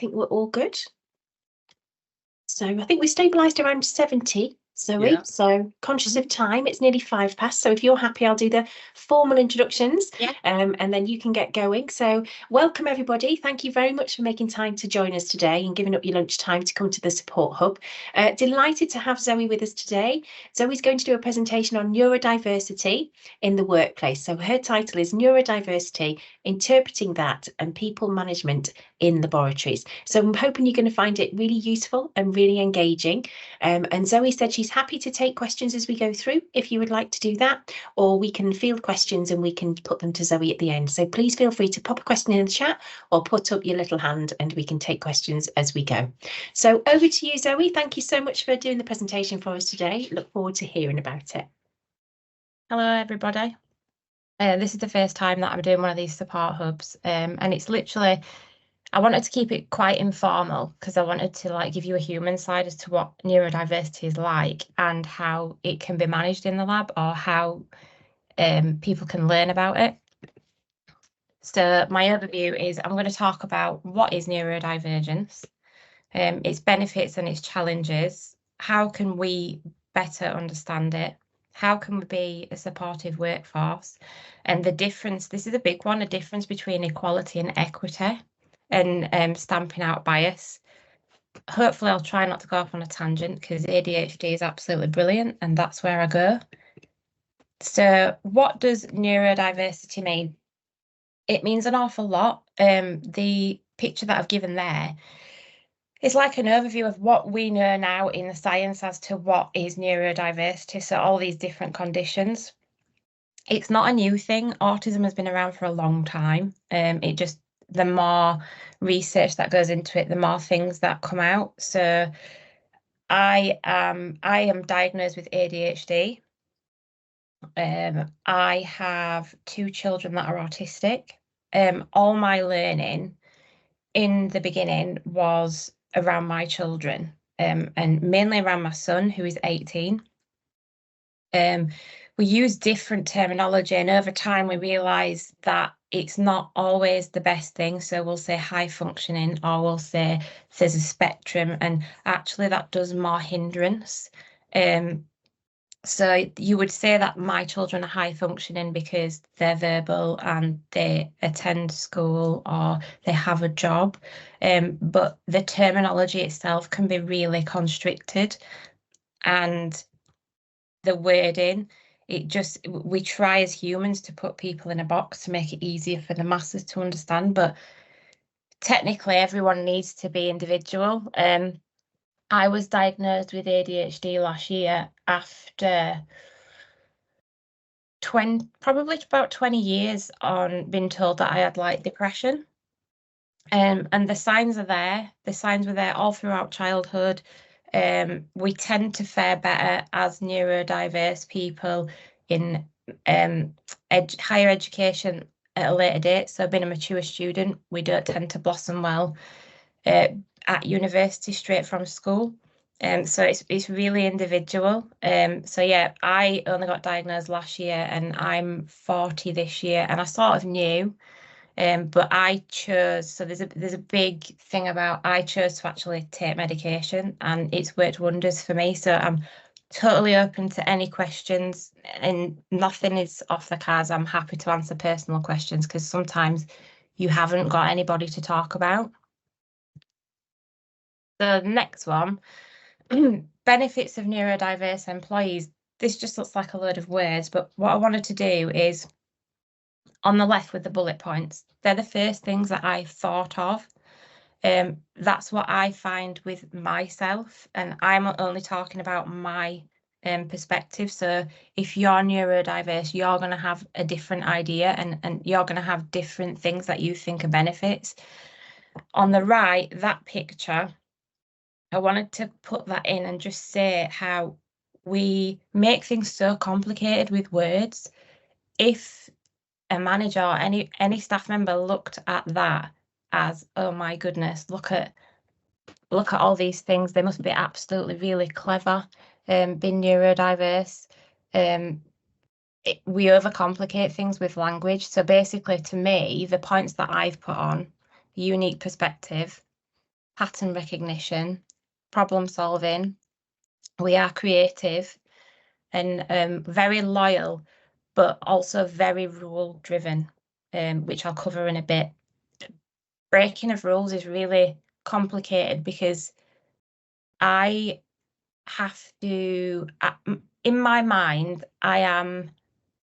think we're all good. So I think we stabilised around 70, Zoe. Yeah. So conscious of time, it's nearly 5 past. So if you're happy, I'll do the formal introductions, and then you can get going. So welcome everybody. Thank you very much for making time to join us today and giving up your lunchtime to come to the Support Hub. Delighted to have Zoe with us today. Zoe's going to do a presentation on neurodiversity in the workplace. So her title is Neurodiversity, Interpreting That and People Management in Laboratories. So I'm hoping you're going to find it really useful and really engaging. And Zoe said she's happy to take questions as we go through, if you would like to do that, or we can field questions and we can put them to Zoe at the end. So please feel free to pop a question in the chat or put up your little hand and we can take questions as we go. So over to you, Zoe. Thank you so much for doing the presentation for us today. Look forward to hearing about it. Hello, everybody. This is the first time that I'm doing one of these support hubs, and it's literally, I wanted to keep it quite informal because I wanted to give you a human side as to what neurodiversity is like and how it can be managed in the lab, or how people can learn about it. So my overview is I'm going to talk about what is neurodivergence, its benefits and its challenges, how can we better understand it, how can we be a supportive workforce, and the difference, this is a big one, a difference between equality and equity, and stamping out bias. Hopefully I'll try not to go off on a tangent because ADHD is absolutely brilliant and that's where I go. So what does neurodiversity mean? It means an awful lot. The picture that I've given there is like an overview of what we know now in the science as to what is neurodiversity, so all these different conditions. It's not a new thing. Autism has been around for a long time. The more research that goes into it, the more things that come out. So I am diagnosed with ADHD. I have 2 children that are autistic. All my learning in the beginning was around my children, and mainly around my son, who is 18. We use different terminology, and over time we realise that it's not always the best thing. So we'll say high functioning, or we'll say there's a spectrum, and actually that does more hindrance. So you would say that my children are high functioning because they're verbal and they attend school or they have a job, but the terminology itself can be really constricted, and the wording, we try as humans to put people in a box to make it easier for the masses to understand, but technically everyone needs to be individual. I was diagnosed with ADHD last year after probably about 20 years on being told that I had depression. And the signs are there. The signs were there all throughout childhood. We tend to fare better as neurodiverse people in higher education at a later date. So being a mature student, we don't tend to blossom well at university straight from school. So it's really individual. So yeah, I only got diagnosed last year and I'm 40 this year, and I sort of knew, but I chose, so there's a big thing about, I chose to actually take medication and it's worked wonders for me. So I'm totally open to any questions, and nothing is off the cards. I'm happy to answer personal questions because sometimes you haven't got anybody to talk about. The next one, benefits of neurodiverse employees. This just looks like a load of words, but what I wanted to do is, on the left with the bullet points, they're the first things that I thought of. That's what I find with myself, and I'm only talking about my perspective. So if you're neurodiverse, you're going to have a different idea, and you're going to have different things that you think are benefits. On the right, that picture, I wanted to put that in and just say how we make things so complicated with words. If a manager or any staff member looked at that as, oh my goodness, look at all these things, they must be absolutely really clever, being neurodiverse. We overcomplicate things with language. So basically, to me, the points that I've put on: unique perspective, pattern recognition, problem solving. We are creative and very loyal, but also very rule driven, which I'll cover in a bit. Breaking of rules is really complicated because I have to, in my mind, I am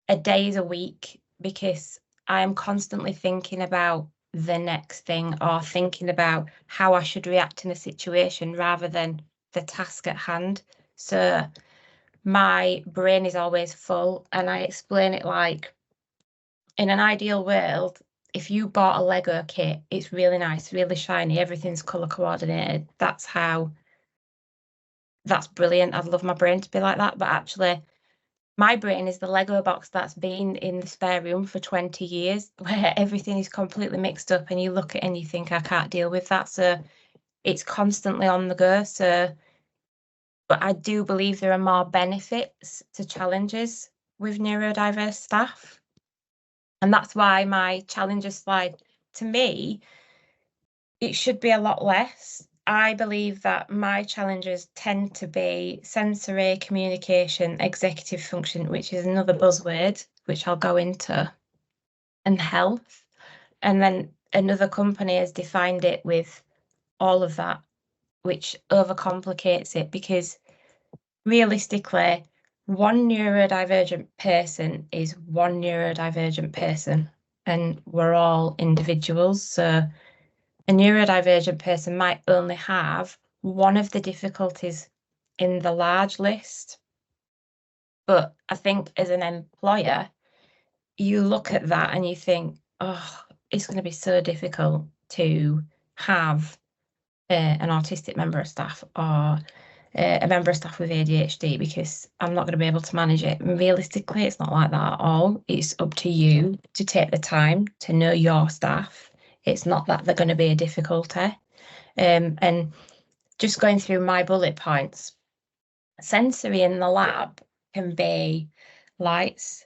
a days a week because I am constantly thinking about the next thing or thinking about how I should react in a situation rather than the task at hand. So my brain is always full, and I explain it like, in an ideal world, if you bought a Lego kit, it's really nice, really shiny, everything's colour coordinated. That's brilliant. I'd love my brain to be like that, but actually my brain is the Lego box that's been in the spare room for 20 years, where everything is completely mixed up and you look at it and you think, I can't deal with that. So it's constantly on the go. But I do believe there are more benefits to challenges with neurodiverse staff. And that's why my challenges slide, to me, it should be a lot less. I believe that my challenges tend to be sensory, communication, executive function, which is another buzzword, which I'll go into, and health. And then another company has defined it with all of that, which overcomplicates it, because realistically, one neurodivergent person is one neurodivergent person, and we're all individuals. So a neurodivergent person might only have one of the difficulties in the large list. But I think as an employer, you look at that and you think, oh, it's going to be so difficult to have an autistic member of staff or a member of staff with ADHD, because I'm not going to be able to manage it. And realistically, it's not like that at all. It's up to you to take the time to know your staff. It's not that they're going to be a difficulty. And just going through my bullet points, sensory in the lab can be lights,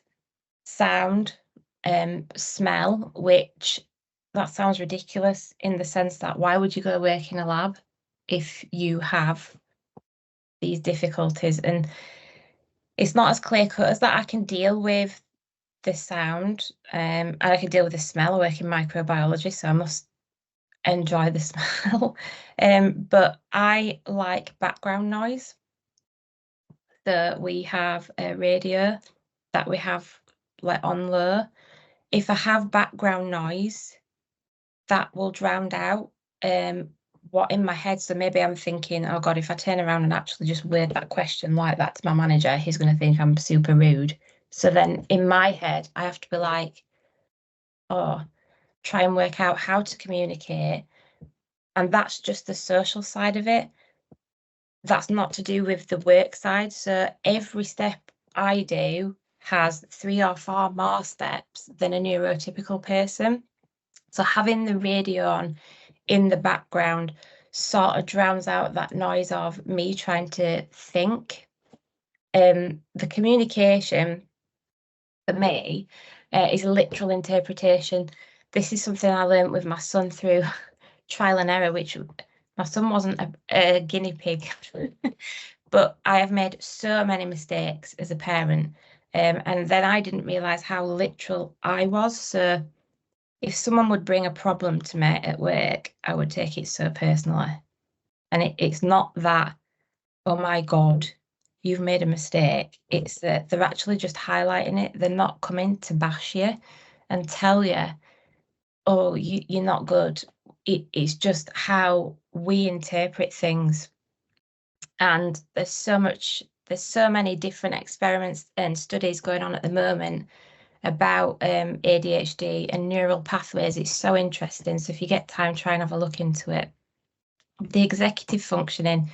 sound, smell, which that sounds ridiculous in the sense that why would you go work in a lab if you have these difficulties? And it's not as clear cut as that. I can deal with the sound, and I can deal with the smell. I work in microbiology, so I must enjoy the smell. But I like background noise. So we have a radio that we have like on low. If I have background noise, that will drown out what in my head. So maybe I'm thinking, oh God, if I turn around and actually just word that question like that to my manager, he's going to think I'm super rude. So then in my head, I have to be like, oh, try and work out how to communicate. And that's just the social side of it. That's not to do with the work side. So every step I do has 3 or 4 more steps than a neurotypical person. So having the radio on in the background sort of drowns out that noise of me trying to think. The communication for me is literal interpretation. This is something I learned with my son through trial and error, which my son wasn't a guinea pig, but I have made so many mistakes as a parent. And then I didn't realise how literal I was. So if someone would bring a problem to me at work, I would take it so personally. And it's not that, oh my God, you've made a mistake. It's that they're actually just highlighting it. They're not coming to bash you and tell you, oh, you're not good. It's just how we interpret things. And there's so many different experiments and studies going on at the moment about ADHD and neural pathways. It's so interesting. So if you get time, try and have a look into it. The executive functioning.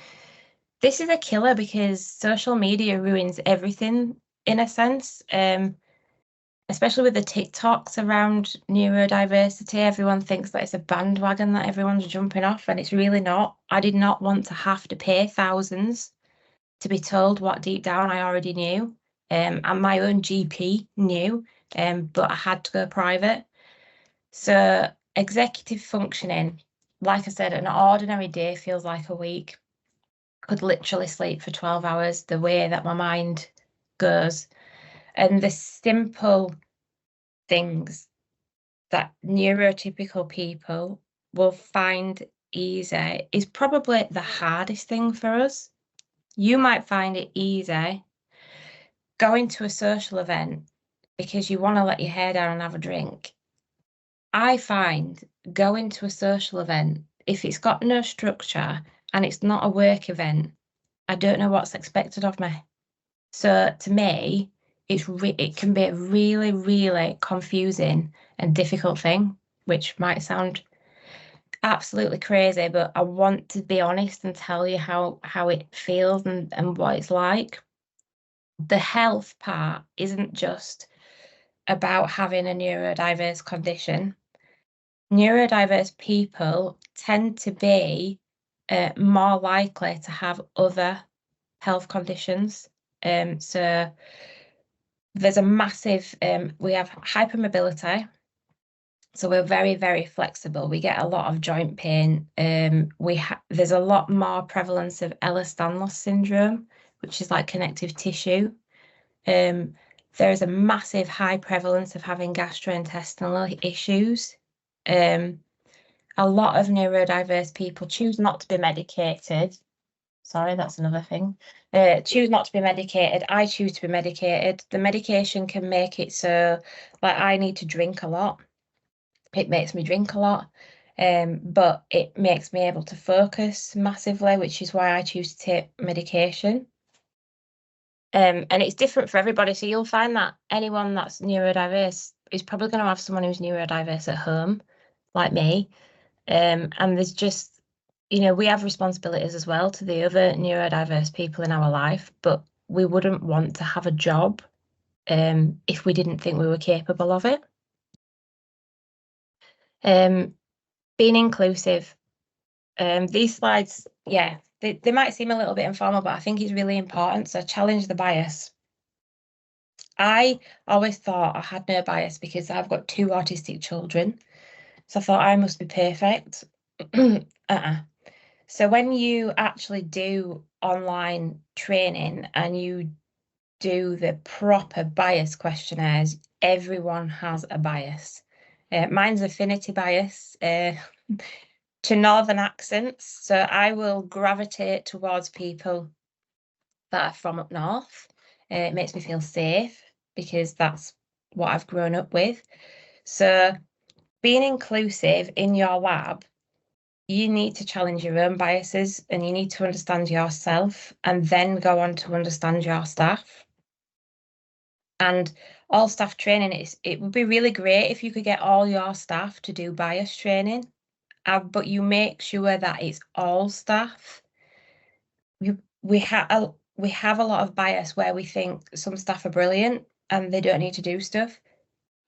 This is a killer because social media ruins everything in a sense, especially with the TikToks around neurodiversity. Everyone thinks that it's a bandwagon that everyone's jumping off, and it's really not. I did not want to have to pay thousands to be told what deep down I already knew, and my own GP knew, but I had to go private. So executive functioning, like I said, an ordinary day feels like a week. Could literally sleep for 12 hours, the way that my mind goes. And the simple things that neurotypical people will find easy is probably the hardest thing for us. You might find it easy going to a social event because you want to let your hair down and have a drink. I find going to a social event, if it's got no structure and it's not a work event, I don't know what's expected of me. So to me, it can be a really, really confusing and difficult thing, which might sound absolutely crazy, but I want to be honest and tell you how it feels and what it's like. The health part isn't just about having a neurodiverse condition. Neurodiverse people tend to be more likely to have other health conditions. So there's a massive, we have hypermobility. So we're very, very flexible. We get a lot of joint pain. There's a lot more prevalence of Ehlers-Danlos syndrome, which is like connective tissue. There's a massive high prevalence of having gastrointestinal issues. A lot of neurodiverse people choose not to be medicated. Sorry, that's another thing. Choose not to be medicated. I choose to be medicated. The medication can make it so, like, I need to drink a lot. It makes me drink a lot, but it makes me able to focus massively, which is why I choose to take medication. And it's different for everybody. So you'll find that anyone that's neurodiverse is probably going to have someone who's neurodiverse at home, like me. And there's just, you know, we have responsibilities as well to the other neurodiverse people in our life, but we wouldn't want to have a job if we didn't think we were capable of it. Being inclusive. These slides, yeah, they might seem a little bit informal, but I think it's really important. So challenge the bias. I always thought I had no bias because I've got 2 autistic children. So I thought I must be perfect. So when you actually do online training and you do the proper bias questionnaires, everyone has a bias. Mine's affinity bias to northern accents. So I will gravitate towards people that are from up north. It makes me feel safe because that's what I've grown up with. So being inclusive in your lab, you need to challenge your own biases and you need to understand yourself and then go on to understand your staff. And all staff training, it would be really great if you could get all your staff to do bias training, but you make sure that it's all staff. We have a lot of bias where we think some staff are brilliant and they don't need to do stuff.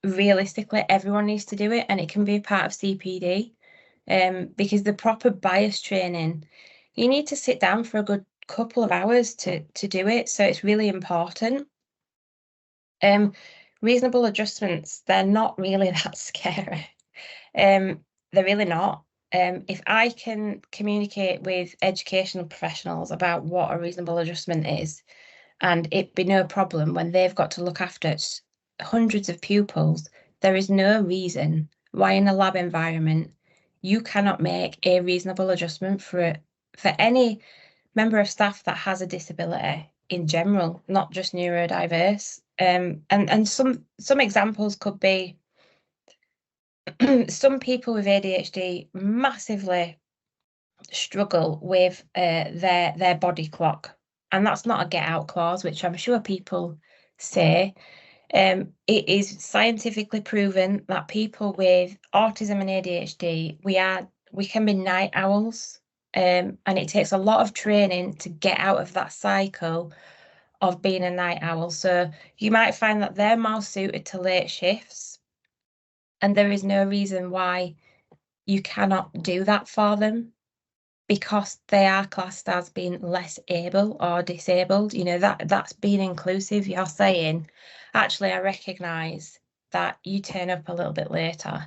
Realistically, everyone needs to do it, and it can be a part of CPD. Because the proper bias training, you need to sit down for a good couple of hours to do it. So it's really important. Reasonable adjustments, they're not really that scary. They're really not. If I can communicate with educational professionals about what a reasonable adjustment is, and it be no problem when they've got to look after hundreds of pupils, there is no reason why in a lab environment you cannot make a reasonable adjustment for any member of staff that has a disability in general, not just neurodiverse. And some examples could be some people with ADHD massively struggle with their body clock, and that's not a get out clause, which I'm sure people say. It is scientifically proven that people with autism and ADHD, we can be night owls, and it takes a lot of training to get out of that cycle of being a night owl. So you might find that they're more suited to late shifts, and there is no reason why you cannot do that for them because they are classed as being less able or disabled. You know, that's being inclusive. You're saying, actually, I recognise that you turn up a little bit later.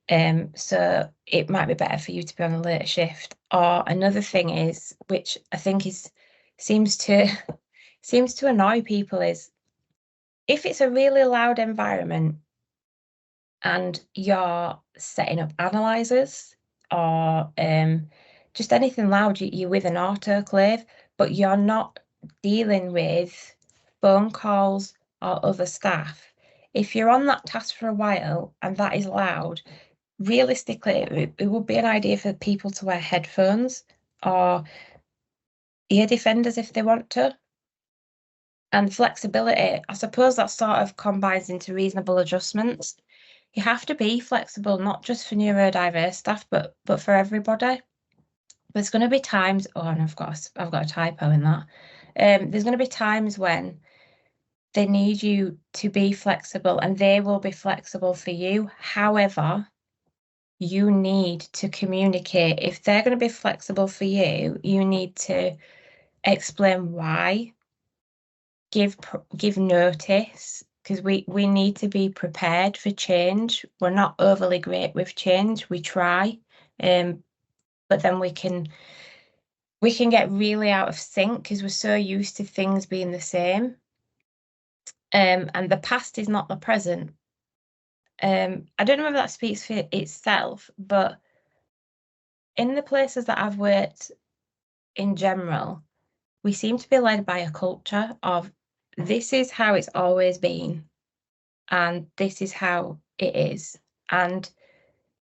So it might be better for you to be on a later shift. Or another thing is, which I think seems to annoy people, is if it's a really loud environment and you're setting up analyzers or just anything loud, you're with an autoclave, but you're not dealing with phone calls or other staff. If you're on that task for a while and that is loud, realistically, it would be an idea for people to wear headphones or ear defenders if they want to. And flexibility, I suppose that sort of combines into reasonable adjustments. You have to be flexible, not just for neurodiverse staff, but for everybody. There's going to be times, oh, and I've got a typo in that. There's going to be times when they need you to be flexible, and they will be flexible for you. However, you need to communicate. If they're going to be flexible for you, you need to explain why. Give notice, because we need to be prepared for change. We're not overly great with change. We try, but then we can get really out of sync because we're so used to things being the same. And the past is not the present. I don't know whether that speaks for itself, but in the places that I've worked in general, we seem to be led by a culture of this is how it's always been, and this is how it is. And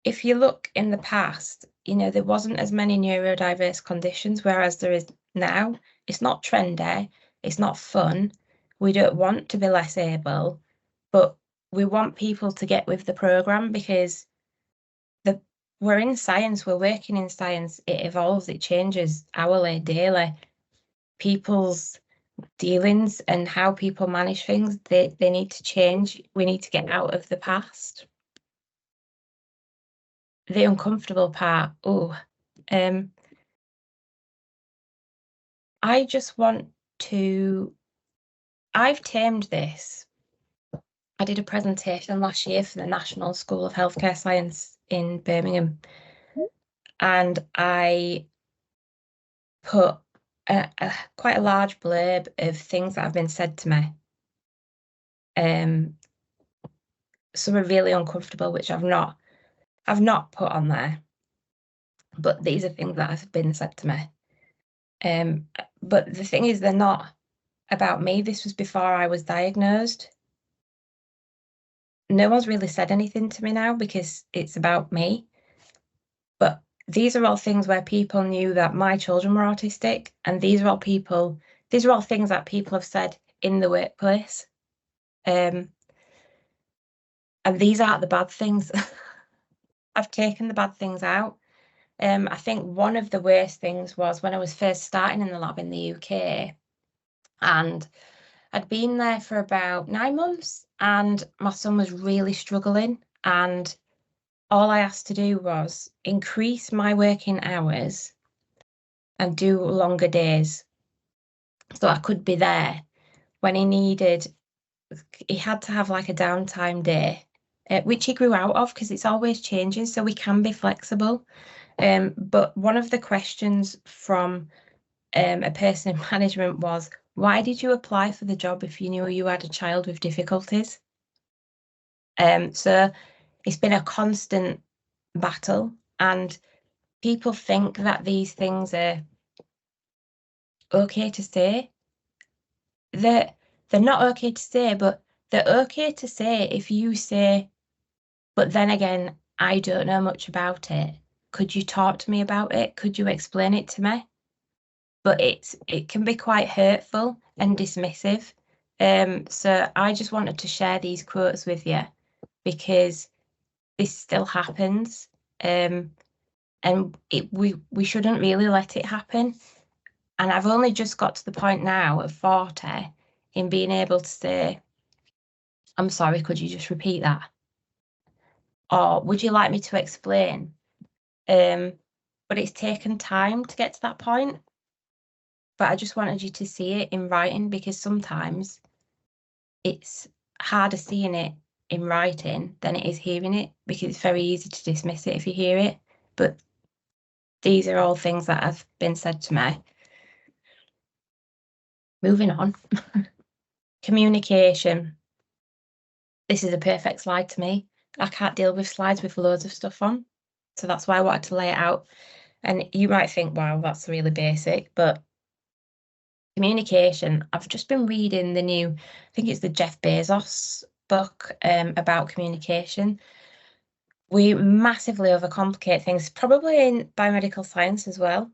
if you look in the past, there wasn't as many neurodiverse conditions, whereas there is now. It's not trendy, it's not fun. We don't want to be less able, but we want people to get with the programme because we're in science, we're working in science, it evolves, it changes hourly, daily. People's dealings and how people manage things, they need to change. We need to get out of the past. The uncomfortable part, I just want to, I've tamed this. I did a presentation last year for the National School of Healthcare Science in Birmingham, and I put quite a large blurb of things that have been said to me. Some are really uncomfortable, which I've not put on there, but these are things that have been said to me. But the thing is, they're not about me. This was before I was diagnosed. No one's really said anything to me now because it's about me. But these are all things where people knew that my children were autistic, and these are all things that people have said in the workplace. And these aren't the bad things. I've taken the bad things out. I think one of the worst things was when I was first starting in the lab in the UK, and I'd been there for about 9 months, and my son was really struggling, and all I asked to do was increase my working hours and do longer days so I could be there when he had to have like a downtime day, which he grew out of because it's always changing, so we can be flexible. But one of the questions from a person in management was, why did you apply for the job if you knew you had a child with difficulties? So it's been a constant battle, and people think that these things are okay to say. They're not okay to say, but they're okay to say if you say, but then again, I don't know much about it. Could you talk to me about it? Could you explain it to me? But it can be quite hurtful and dismissive. So I just wanted to share these quotes with you because this still happens. And we shouldn't really let it happen. And I've only just got to the point now of 40 in being able to say, I'm sorry, could you just repeat that? Or would you like me to explain? But it's taken time to get to that point. But I just wanted you to see it in writing because sometimes it's harder seeing it in writing than it is hearing it, because it's very easy to dismiss it if you hear it. But these are all things that have been said to me. Moving on. Communication. This is a perfect slide to me. I can't deal with slides with loads of stuff on. So that's why I wanted to lay it out. And you might think, wow, that's really basic, but communication, I've just been reading the new, I think it's the Jeff Bezos book about communication. We massively overcomplicate things, probably in biomedical science as well.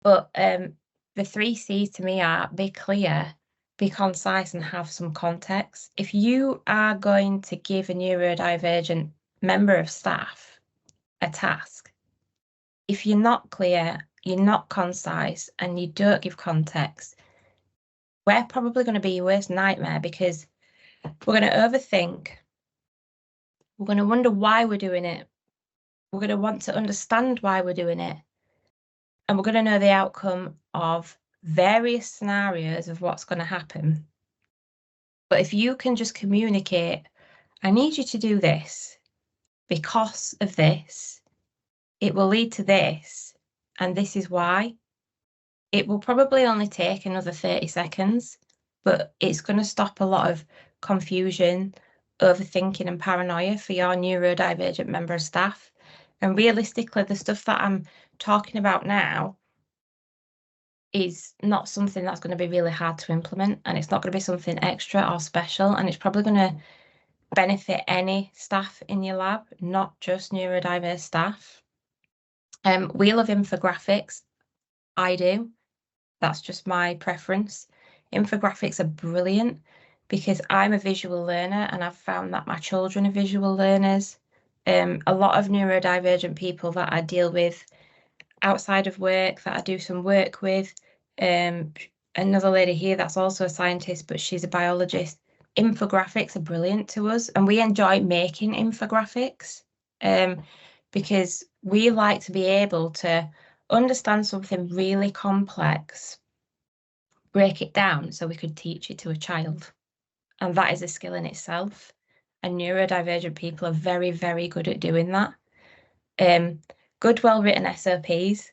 But the 3 C's to me are be clear, be concise, and have some context. If you are going to give a neurodivergent member of staff a task, if you're not clear, you're not concise, and you don't give context, we're probably going to be your worst nightmare, because we're going to overthink. We're going to wonder why we're doing it. We're going to want to understand why we're doing it. And we're going to know the outcome of various scenarios of what's going to happen. But if you can just communicate, I need you to do this because of this, it will lead to this, and this is why. It will probably only take another 30 seconds, but it's going to stop a lot of confusion, overthinking, and paranoia for your neurodivergent member of staff. And realistically, the stuff that I'm talking about now is not something that's going to be really hard to implement, and it's not going to be something extra or special, and it's probably going to benefit any staff in your lab, not just neurodiverse staff. We love infographics. I do. That's just my preference. Infographics are brilliant because I'm a visual learner, and I've found that my children are visual learners. A lot of neurodivergent people that I deal with outside of work, that I do some work with, another lady here that's also a scientist, but she's a biologist. Infographics are brilliant to us, and we enjoy making infographics because we like to be able to understand something really complex, break it down so we could teach it to a child. And that is a skill in itself. And neurodivergent people are very, very good at doing that. Good, well-written SOPs.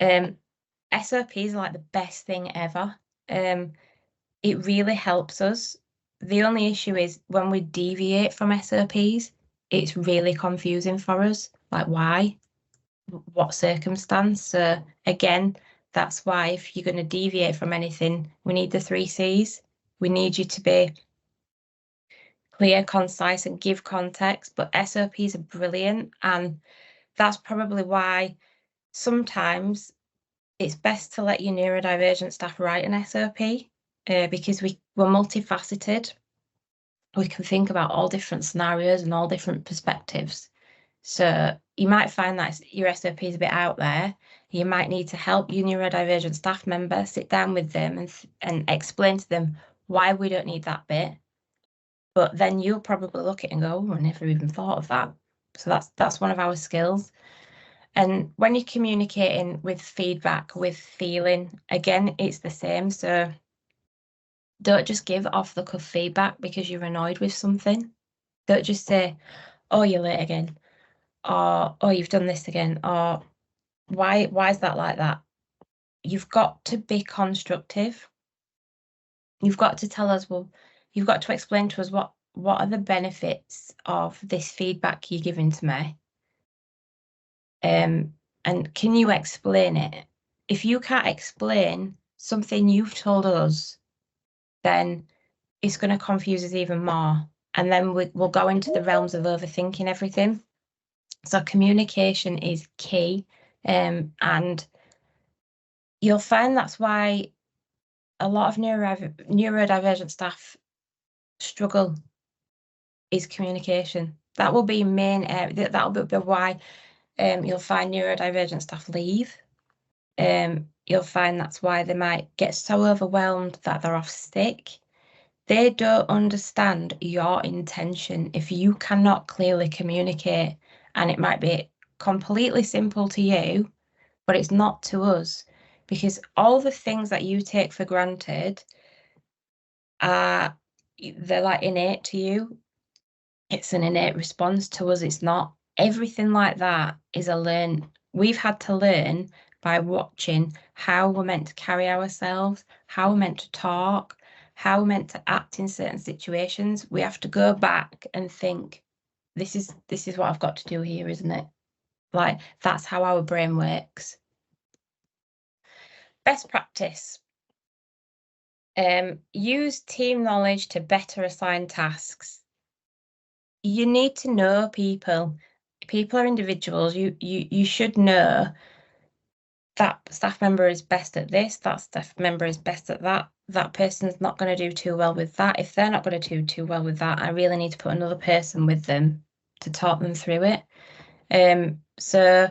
SOPs are like the best thing ever. It really helps us. The only issue is when we deviate from SOPs, it's really confusing for us. Like, why? What circumstance? So again, that's why if you're going to deviate from anything, we need the 3 C's. We need you to be clear, concise, and give context. But SOPs are brilliant, and that's probably why sometimes it's best to let your neurodivergent staff write an SOP because we're multifaceted. We can think about all different scenarios and all different perspectives. So you might find that your SOP is a bit out there. You might need to help your neurodivergent staff member, sit down with them and explain to them why we don't need that bit. But then you'll probably look at it and go, oh, I never even thought of that. So that's one of our skills. And when you're communicating with feedback, with feeling, again, it's the same. So don't just give off-the-cuff feedback because you're annoyed with something. Don't just say, oh, you're late again, or oh, you've done this again, or why is that like that? You've got to be constructive. You've got to tell us, well, you've got to explain to us what are the benefits of this feedback you're giving to me. And can you explain it? If you can't explain something you've told us, then it's going to confuse us even more. And then we'll go into the realms of overthinking everything. So communication is key. And you'll find that's why a lot of neurodivergent staff struggle is communication. That will be main area. That'll be why you'll find neurodivergent staff leave. You'll find that's why they might get so overwhelmed that they're off sick. They don't understand your intention if you cannot clearly communicate, and it might be completely simple to you, but it's not to us, because all the things that you take for granted they're like innate to you. it's an innate response to us. It's not. Everything like that is a learn. We've had to learn by watching how we're meant to carry ourselves, how we're meant to talk, how we're meant to act in certain situations. We have to go back and think, this is what I've got to do here, isn't it? Like, that's how our brain works. Best practice. Use team knowledge to better assign tasks. You need to know people. People are individuals. You should know that staff member is best at this, that staff member is best at that. That person's not going to do too well with that. If they're not going to do too well with that, I really need to put another person with them to talk them through it. So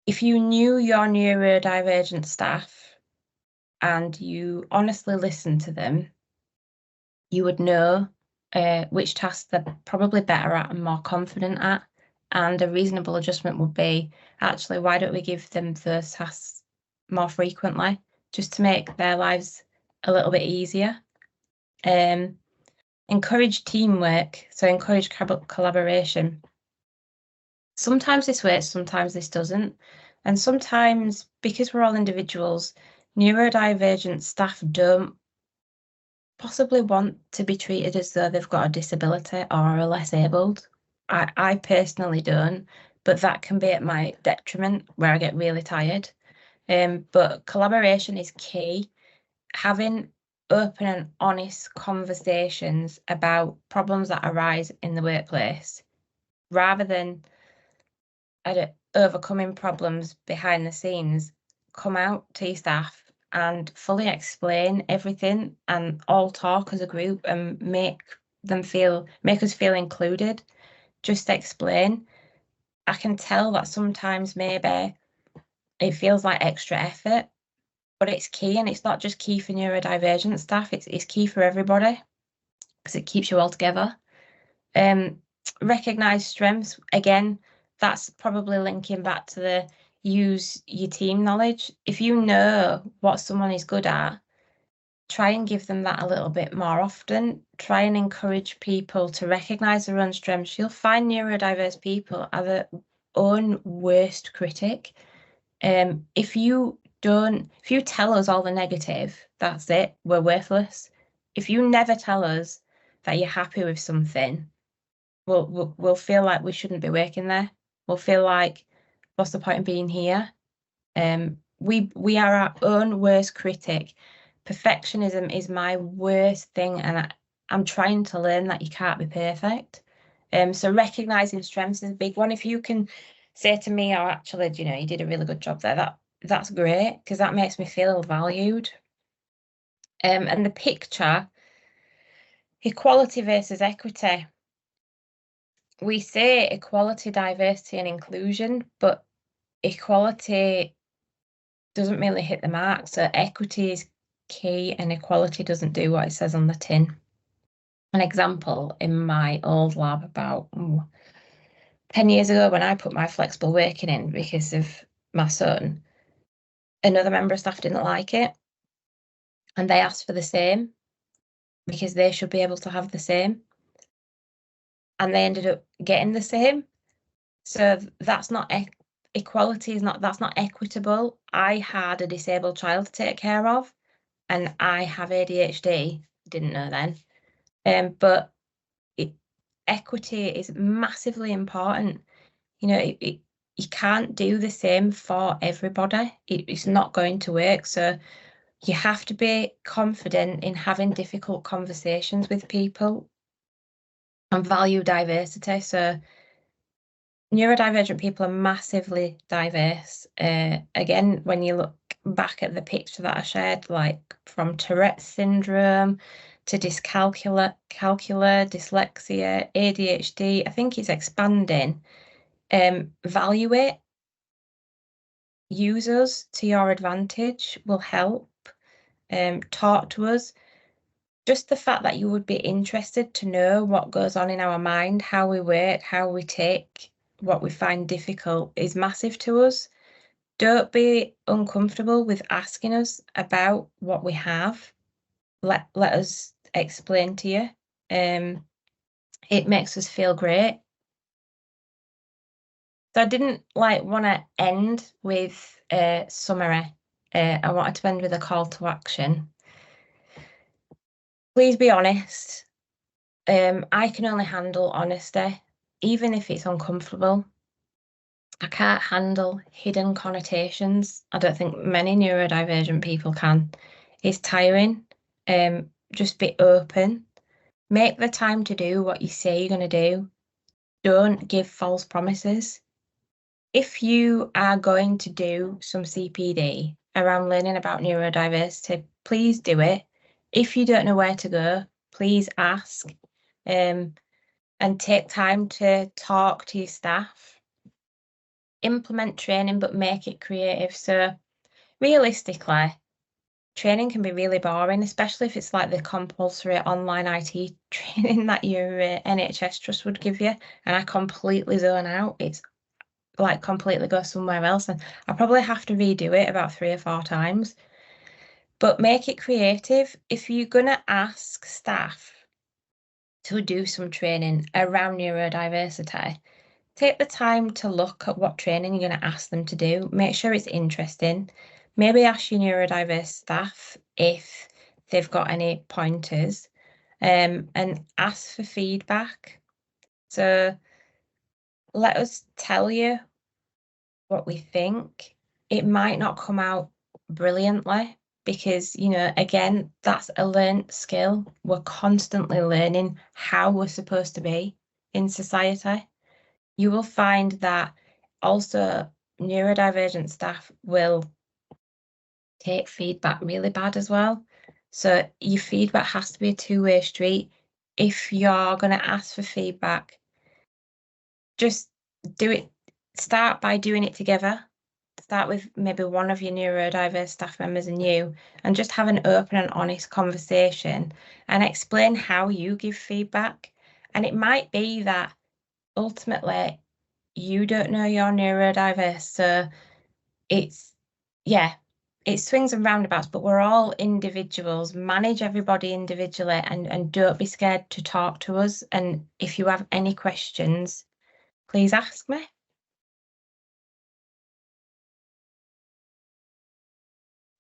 if you knew your neurodivergent staff and you honestly listened to them, you would know which tasks they're probably better at and more confident at. And a reasonable adjustment would be, actually, why don't we give them those tasks more frequently, just to make their lives a little bit easier. Encourage teamwork, so encourage collaboration. Sometimes this works, sometimes this doesn't. And sometimes, because we're all individuals, neurodivergent staff don't possibly want to be treated as though they've got a disability or are less abled. I personally don't, but that can be at my detriment where I get really tired. But collaboration is key. Having open and honest conversations about problems that arise in the workplace, rather than overcoming problems behind the scenes, come out to your staff and fully explain everything and all talk as a group and make us feel included. Just explain. I can tell that sometimes maybe it feels like extra effort, but it's key, and it's not just key for neurodivergent staff, it's key for everybody because it keeps you all together. Recognise strengths. Again, that's probably linking back to the use your team knowledge. If you know what someone is good at, try and give them that a little bit more often. Try and encourage people to recognise their own strengths. You'll find neurodiverse people are their own worst critic. If you tell us all the negative, that's it, we're worthless. If you never tell us that you're happy with something, we'll feel like we shouldn't be working there. We'll feel like, what's the point in being here? We are our own worst critic. Perfectionism is my worst thing, and I'm trying to learn that you can't be perfect. So recognizing strengths is a big one. If you can say to me, oh, actually, you did a really good job there, that's great, because that makes me feel valued. And the picture, equality versus equity. We say equality, diversity, and inclusion, but equality doesn't really hit the mark. So equity is key and equality doesn't do what it says on the tin. An example, in my old lab about 10 years ago, when I put my flexible working in because of my son, another member of staff didn't like it, and they asked for the same because they should be able to have the same, and they ended up getting the same. So that's not equality, that's not equitable. I had a disabled child to take care of, and I have ADHD, didn't know then. But equity is massively important. You can't do the same for everybody. It's not going to work. So you have to be confident in having difficult conversations with people and value diversity. So neurodivergent people are massively diverse. Again, when you look back at the picture that I shared, like from Tourette's syndrome to dyscalculia, dyslexia, ADHD, I think it's expanding. Value it. Use us to your advantage will help. Talk to us. Just the fact that you would be interested to know what goes on in our mind, how we work, how we take what we find difficult is massive to us. Don't be uncomfortable with asking us about what we have. Let us explain to you. it makes us feel great. So I didn't want to end with a summary. I wanted to end with a call to action. Please be honest. I can only handle honesty, even if it's uncomfortable. I can't handle hidden connotations. I don't think many neurodivergent people can. It's tiring. Just be open. Make the time to do what you say you're going to do. Don't give false promises. If you are going to do some CPD around learning about neurodiversity, please do it. If you don't know where to go, please ask, and take time to talk to your staff. Implement training, but make it creative. So realistically, training can be really boring, especially if it's like the compulsory online IT training that your NHS trust would give you. And I completely zone out. It's like completely go somewhere else, and I probably have to redo it about 3 or 4 times. But make it creative. If you're gonna ask staff to do some training around neurodiversity, take the time to look at what training you're going to ask them to do. Make sure it's interesting. Maybe ask your neurodiverse staff if they've got any pointers, and ask for feedback. So let us tell you what we think. It might not come out brilliantly because, again, that's a learned skill. We're constantly learning how we're supposed to be in society. You will find that also neurodivergent staff will take feedback really bad as well. So your feedback has to be a two-way street. If you're going to ask for feedback, just do it. Start by doing it together. Start with maybe one of your neurodiverse staff members and you, and just have an open and honest conversation and explain how you give feedback. And it might be that ultimately you don't know you're neurodiverse. So it swings and roundabouts, but we're all individuals. Manage everybody individually, and don't be scared to talk to us. And if you have any questions, please ask me.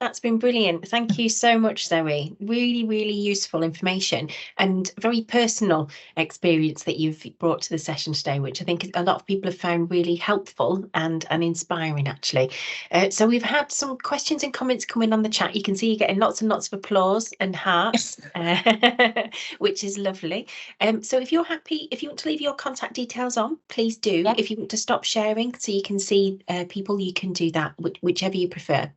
That's been brilliant. Thank you so much, Zoe. Really, really useful information and very personal experience that you've brought to the session today, which I think a lot of people have found really helpful and inspiring, actually. So we've had some questions and comments come in on the chat. You can see you're getting lots and lots of applause and hearts, which is lovely. So if you're happy, if you want to leave your contact details on, please do. Yeah. If you want to stop sharing so you can see people, you can do that, whichever you prefer.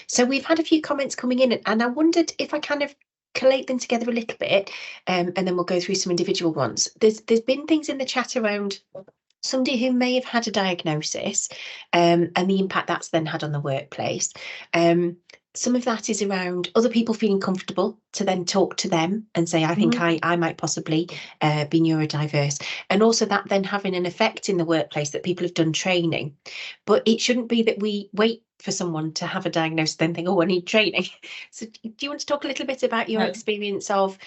So we've had a few comments coming in, and I wondered if I kind of collate them together a little bit, and then we'll go through some individual ones. There's been things in the chat around somebody who may have had a diagnosis, and the impact that's then had on the workplace. Some of that is around other people feeling comfortable to then talk to them and say, I think I might possibly be neurodiverse. And also that then having an effect in the workplace that people have done training. But it shouldn't be that we wait for someone to have a diagnosis, then think, oh, I need training. So do you want to talk a little bit about your experience of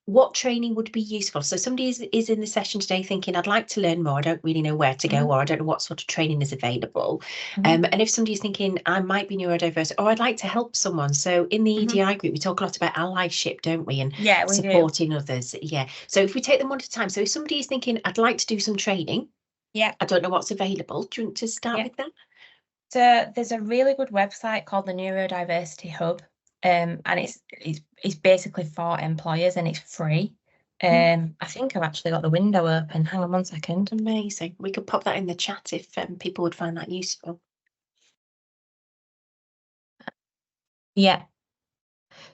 what training would be useful? So somebody is in the session today thinking, I'd like to learn more, I don't really know where to go, or I don't know what sort of training is available. And if somebody's thinking, I might be neurodiverse, or I'd like to help someone. So in the EDI group, we talk a lot about allyship, don't we? And supporting others. Yeah. So if we take them one at a time. So if somebody is thinking, I'd like to do some training. Yeah. I don't know what's available. Do you want to start with that? So there's a really good website called the Neurodiversity Hub. And it's basically for employers, and it's free. I think I've actually got the window open. Hang on one second. Amazing. We could pop that in the chat if people would find that useful. Yeah.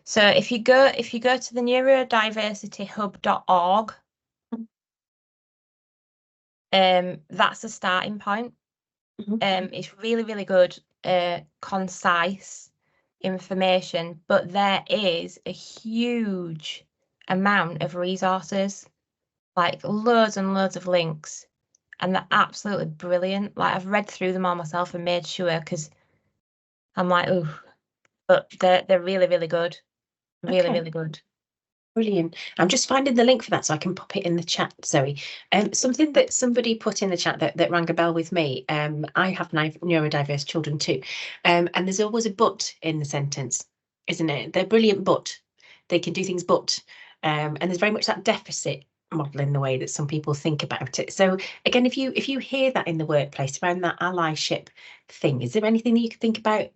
So if you go to the neurodiversityhub.org, that's a starting point. It's really, really good, concise information, but there is a huge amount of resources, like loads and loads of links, and they're absolutely brilliant. Like I've read through them all myself and made sure, because I'm like, oh, but they're really, really good. Really, really good. Brilliant. I'm just finding the link for that so I can pop it in the chat, Zoe. Something that somebody put in the chat that rang a bell with me. I have neurodiverse children too. And there's always a but in the sentence, isn't it? They're brilliant, but they can do things, but. And there's very much that deficit model in the way that some people think about it. So again, if you hear that in the workplace around that allyship thing, is there anything that you could think about,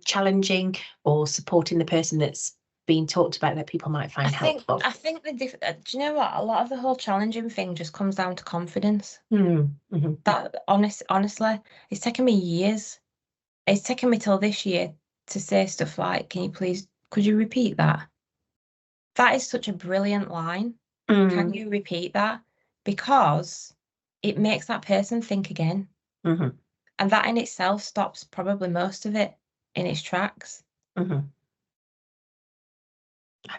challenging or supporting the person that's being talked about that people might find helpful? I think do you know what? A lot of the whole challenging thing just comes down to confidence. That honestly, it's taken me years. It's taken me till this year to say stuff like, could you repeat that? That is such a brilliant line. Can you repeat that? Because it makes that person think again. And that in itself stops probably most of it in its tracks. I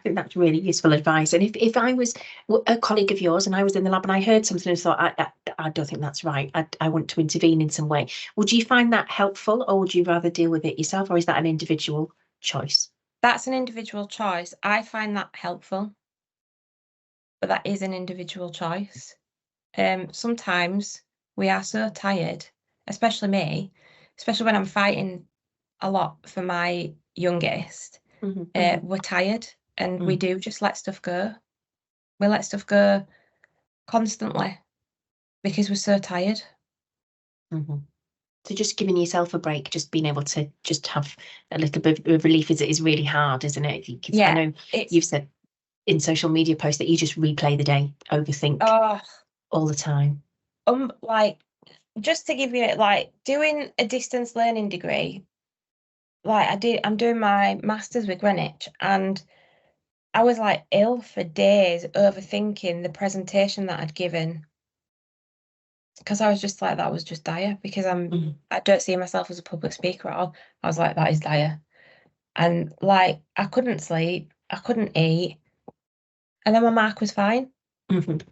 think that's really useful advice. And if I was a colleague of yours and I was in the lab and I heard something and thought, I don't think that's right, I want to intervene in some way, would you find that helpful, or would you rather deal with it yourself, or is that an individual choice? That's an individual choice. I find that helpful, but that is an individual choice. Sometimes we are so tired, especially me, especially when I'm fighting a lot for my youngest. We're tired and we do just let stuff go. We let stuff go constantly because we're so tired. So just giving yourself a break, just being able to just have a little bit of relief is really hard, isn't it? Yeah, I know you've said in social media posts that you just replay the day, overthink all the time. Like, just to give you, like, doing a distance learning degree, like I'm doing my master's with Greenwich, and I was like ill for days overthinking the presentation that I'd given, because I was just like, that was just dire, because I don't see myself as a public speaker at all. I was like, that is dire. And like, I couldn't sleep, I couldn't eat, and then my mark was fine. And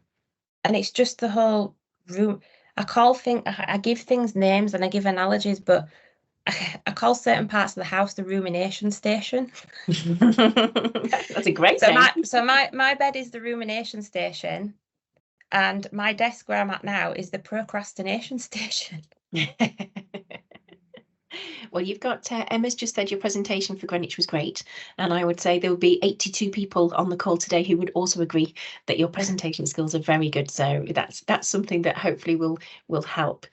it's just the whole room. I give things names and I give analogies, but I call certain parts of the house the rumination station. That's a great name. My bed is the rumination station, and my desk where I'm at now is the procrastination station. Well, you've got Emma's just said your presentation for Greenwich was great, and I would say there would be 82 people on the call today who would also agree that your presentation skills are very good. So that's something that hopefully will help.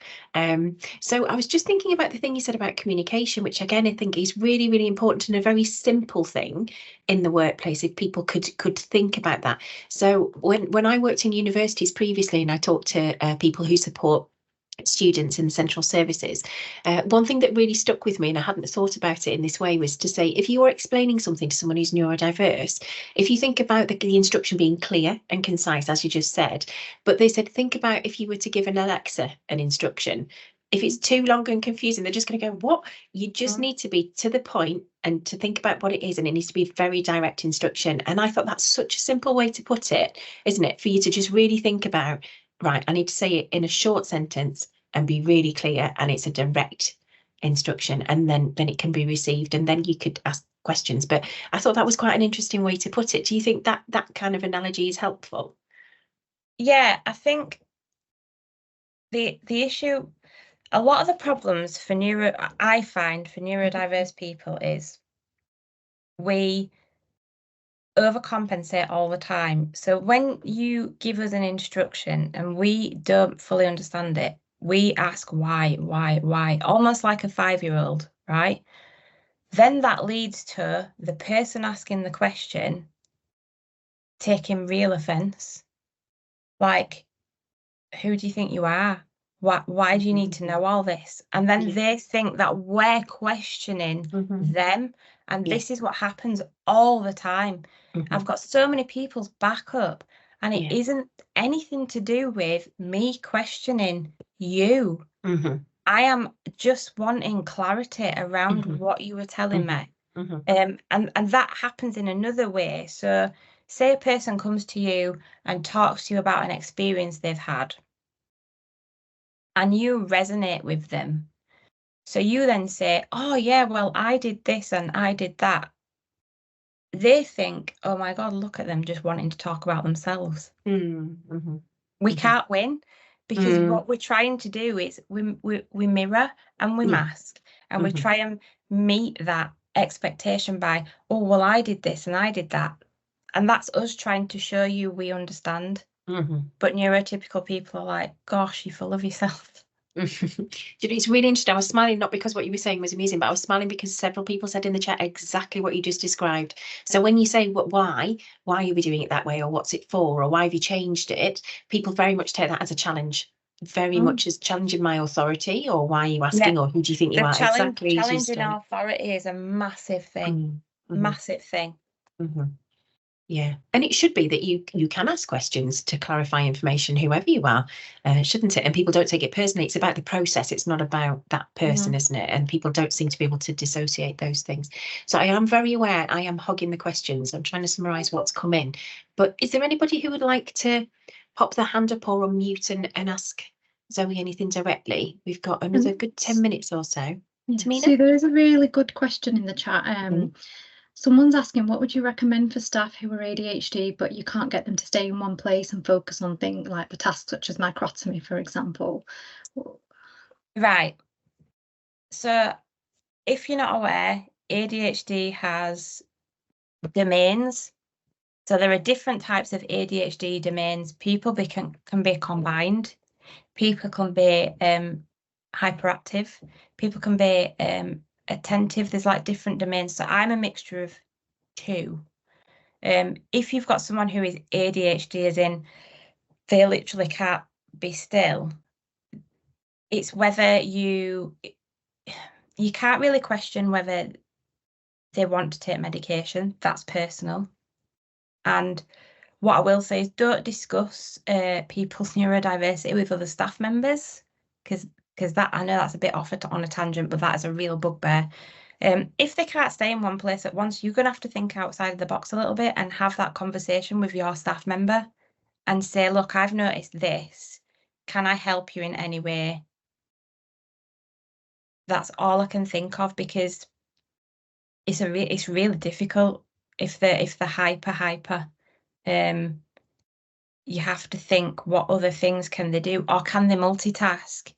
So I was just thinking about the thing you said about communication, which again I think is really, really important and a very simple thing in the workplace if people could think about that. So when I worked in universities previously and I talked to people who support students in the central services, one thing that really stuck with me, and I hadn't thought about it in this way, was to say, if you are explaining something to someone who's neurodiverse, if you think about the instruction being clear and concise, as you just said, but they said, think about if you were to give an Alexa an instruction. If it's too long and confusing, they're just going to go, what? You just need to be to the point and to think about what it is, and it needs to be very direct instruction. And I thought that's such a simple way to put it, isn't it? For you to just really think about, right, I need to say it in a short sentence and be really clear, and it's a direct instruction, and then it can be received, and then you could ask questions. But I thought that was quite an interesting way to put it. Do you think that kind of analogy is helpful? Yeah, I think the issue, a lot of the problems I find for neurodiverse people is we overcompensate all the time. So when you give us an instruction and we don't fully understand it, we ask why, almost like a 5-year-old, right? Then that leads to the person asking the question taking real offense. Like, who do you think you are? Why do you need to know all this? And then they think that we're questioning them. And this is what happens all the time. I've got so many people's back up, and it isn't anything to do with me questioning you. I am just wanting clarity around what you were telling me. And that happens in another way. So say a person comes to you and talks to you about an experience they've had, and you resonate with them. So you then say, oh yeah, well, I did this and I did that. they think, oh my God, look at them just wanting to talk about themselves. Mm-hmm. We can't win, because what we're trying to do is we mirror and we mask, and we try and meet that expectation by, oh, well, I did this and I did that. And that's us trying to show you we understand. But neurotypical people are like, gosh, you're full of yourself. It's really interesting. I was smiling not because what you were saying was amusing, but I was smiling because several people said in the chat exactly what you just described. So when you say why are you doing it that way, or what's it for, or why have you changed it, people very much take that as a challenge, very much as challenging my authority, or why are you asking, or who do you think you are? Exactly. Challenging authority is a massive thing. Massive thing. Yeah, and it should be that you can ask questions to clarify information, whoever you are, shouldn't it? And people don't take it personally. It's about the process. It's not about that person, isn't it? And people don't seem to be able to dissociate those things. So I am very aware. I am hogging the questions. I'm trying to summarise what's come in. But is there anybody who would like to pop their hand up or unmute and ask Zoe anything directly? We've got another good 10 minutes or so. Tamina? So there is a really good question in the chat. Someone's asking, what would you recommend for staff who are ADHD, but you can't get them to stay in one place and focus on things like the tasks such as microtomy, for example? Right. So if you're not aware, ADHD has domains. So there are different types of ADHD domains. People can be combined. People can be hyperactive. People can be attentive. There's like different domains. So I'm a mixture of two. If you've got someone who is ADHD, as in they literally can't be still, it's whether you can't really question whether they want to take medication. That's personal. And what I will say is, don't discuss people's neurodiversity with other staff members, because that, I know that's a bit off on a tangent, but that is a real bugbear. If they can't stay in one place at once, you're going to have to think outside of the box a little bit and have that conversation with your staff member and say, look, I've noticed this. Can I help you in any way? That's all I can think of, because it's really difficult if they're hyper. You have to think, what other things can they do, or can they multitask?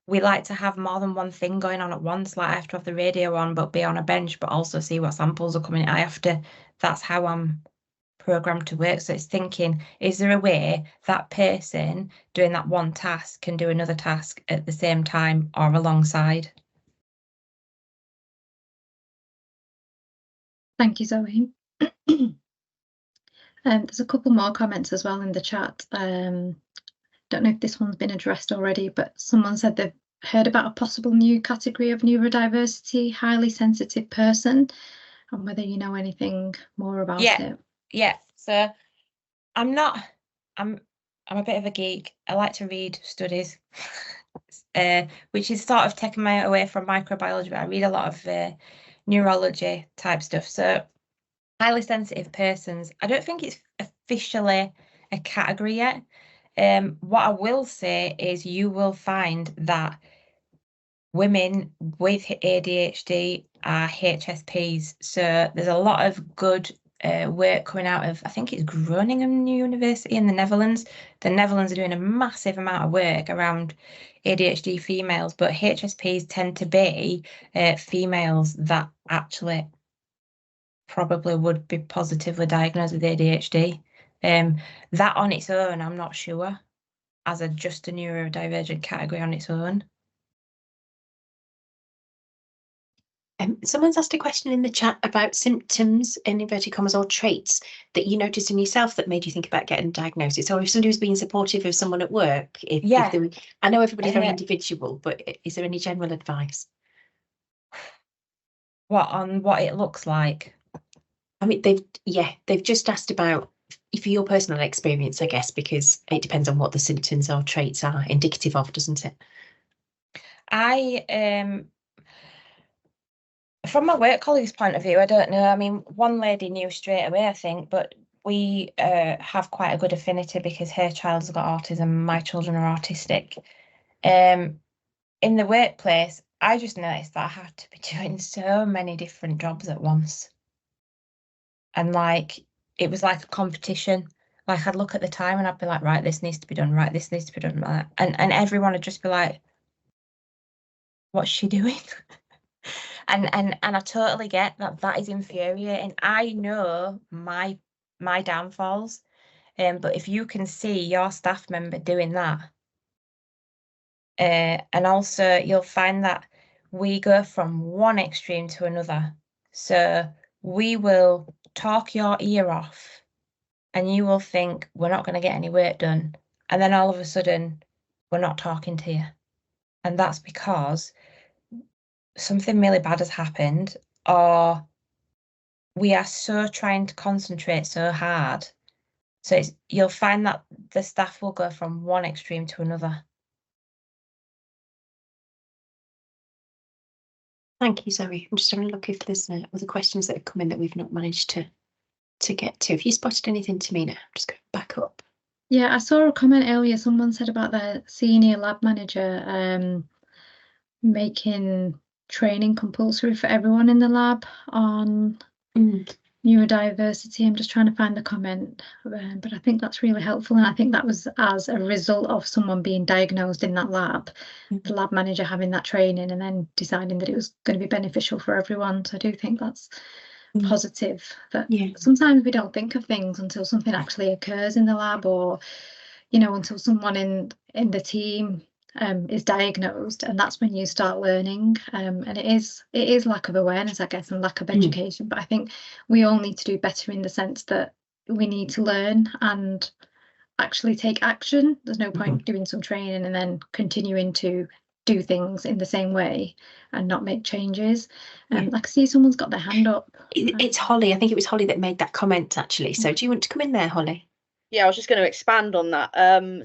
We like to have more than one thing going on at once. Like, I have to have the radio on but be on a bench, but also see what samples are coming. That's how I'm programmed to work. So it's thinking, is there a way that person doing that one task can do another task at the same time or alongside? Thank you, Zoe. There's a couple more comments as well in the chat. Don't know if this one's been addressed already, but someone said they've heard about a possible new category of neurodiversity, highly sensitive person, and whether you know anything more about it. Yeah. So I'm a bit of a geek. I like to read studies, which is sort of taking me away from microbiology, but I read a lot of neurology type stuff. So highly sensitive persons, I don't think it's officially a category yet. What I will say is you will find that women with ADHD are HSPs. So there's a lot of good work coming out of, I think it's Groningen University in the Netherlands. The Netherlands are doing a massive amount of work around ADHD females, but HSPs tend to be females that actually probably would be positively diagnosed with ADHD. That on its own, I'm not sure, as just a neurodivergent category on its own. Someone's asked a question in the chat about symptoms, in inverted commas, or traits that you noticed in yourself that made you think about getting a diagnosis, or if somebody was being supportive of someone at work. I know everybody's very individual, but is there any general advice? What it looks like? I mean, they've just asked about for your personal experience, I guess, because it depends on what the symptoms or traits are indicative of, doesn't it? From my work colleague's point of view, I don't know. I mean, one lady knew straight away, I think, but we have quite a good affinity because her child's got autism, my children are autistic. In the workplace, I just noticed that I had to be doing so many different jobs at once. and like it was like a competition. Like I'd look at the time and I'd be like, right, this needs to be done, right, this needs to be done, right. And everyone would just be like, what's she doing? and I totally get that is infuriating. I know my downfalls, but if you can see your staff member doing that, and also you'll find that we go from one extreme to another. So we will talk your ear off and you will think we're not going to get any work done. And then all of a sudden, we're not talking to you. And that's because something really bad has happened, or we are so trying to concentrate so hard. So you'll find that the staff will go from one extreme to another. Thank you, Zoe. I'm just having a look if there's other questions that have come in that we've not managed to get to. Have you spotted anything, Tamina? I'm just going back up. Yeah, I saw a comment earlier. Someone said about their senior lab manager making training compulsory for everyone in the lab on neurodiversity. I'm just trying to find the comment, but I think that's really helpful. And I think that was as a result of someone being diagnosed in that lab, the lab manager having that training and then deciding that it was going to be beneficial for everyone. So I do think that's positive, that sometimes we don't think of things until something actually occurs in the lab, or until someone in the team is diagnosed, and that's when you start learning. And it is lack of awareness, I guess, and lack of education. But I think we all need to do better in the sense that we need to learn and actually take action. There's no point doing some training and then continuing to do things in the same way and not make changes. I can see someone's got their hand up. It's Holly. I think it was Holly that made that comment, actually. So do you want to come in there, Holly? Yeah, I was just going to expand on that.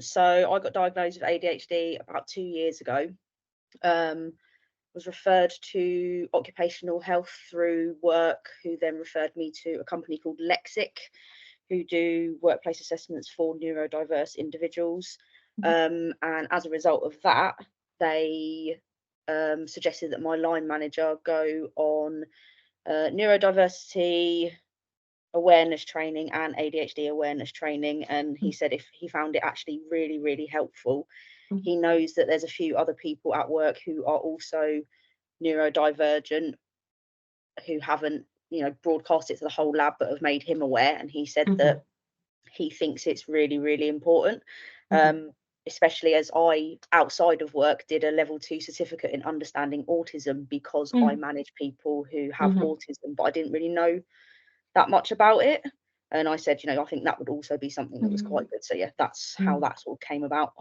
So I got diagnosed with ADHD about 2 years ago. Was referred to occupational health through work, who then referred me to a company called Lexic, who do workplace assessments for neurodiverse individuals. And as a result of that, they suggested that my line manager go on neurodiversity awareness training and ADHD awareness training. And he said if he found it actually really, really helpful. He knows that there's a few other people at work who are also neurodivergent, who haven't broadcast it to the whole lab, but have made him aware. And he said that he thinks it's really, really important, especially as I, outside of work, did a level 2 certificate in understanding autism, because I manage people who have autism, but I didn't really know that much about it. And I said, I think that would also be something that was quite good. So yeah, that's how that sort of came about.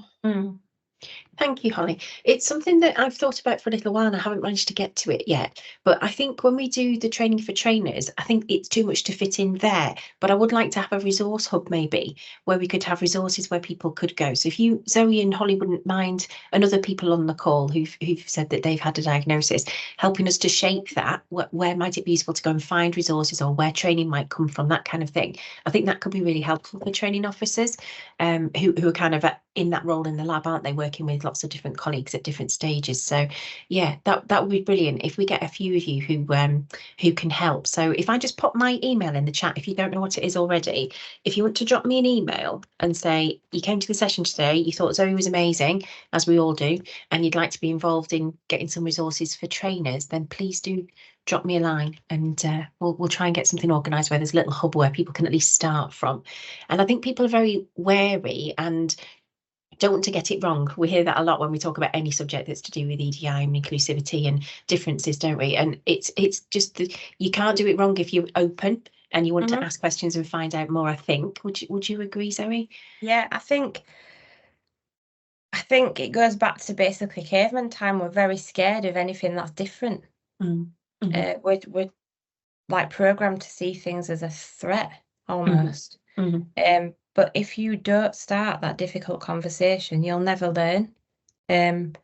Thank you, Holly. It's something that I've thought about for a little while and I haven't managed to get to it yet. But I think when we do the training for trainers, I think it's too much to fit in there. But I would like to have a resource hub maybe where we could have resources where people could go. So if you, Zoe and Holly, wouldn't mind, and other people on the call who've said that they've had a diagnosis, helping us to shape that, where might it be useful to go and find resources, or where training might come from, that kind of thing. I think that could be really helpful for training officers who are kind of in that role in the lab, aren't they, working with lots of different colleagues at different stages. So yeah, that would be brilliant if we get a few of you who can help. So if I just pop my email in the chat, if you don't know what it is already, if you want to drop me an email and say you came to the session today, you thought Zoe was amazing, as we all do, and you'd like to be involved in getting some resources for trainers, then please do drop me a line, and we'll try and get something organised where there's a little hub where people can at least start from. And I think people are very wary and don't want to get it wrong. We hear that a lot when we talk about any subject that's to do with EDI and inclusivity and differences, don't we? And it's just you can't do it wrong if you're open and you want to ask questions and find out more, I think. Would you agree, Zoe? Yeah, I think it goes back to basically caveman time. We're very scared of anything that's different. We're like programmed to see things as a threat almost. But if you don't start that difficult conversation, you'll never learn. And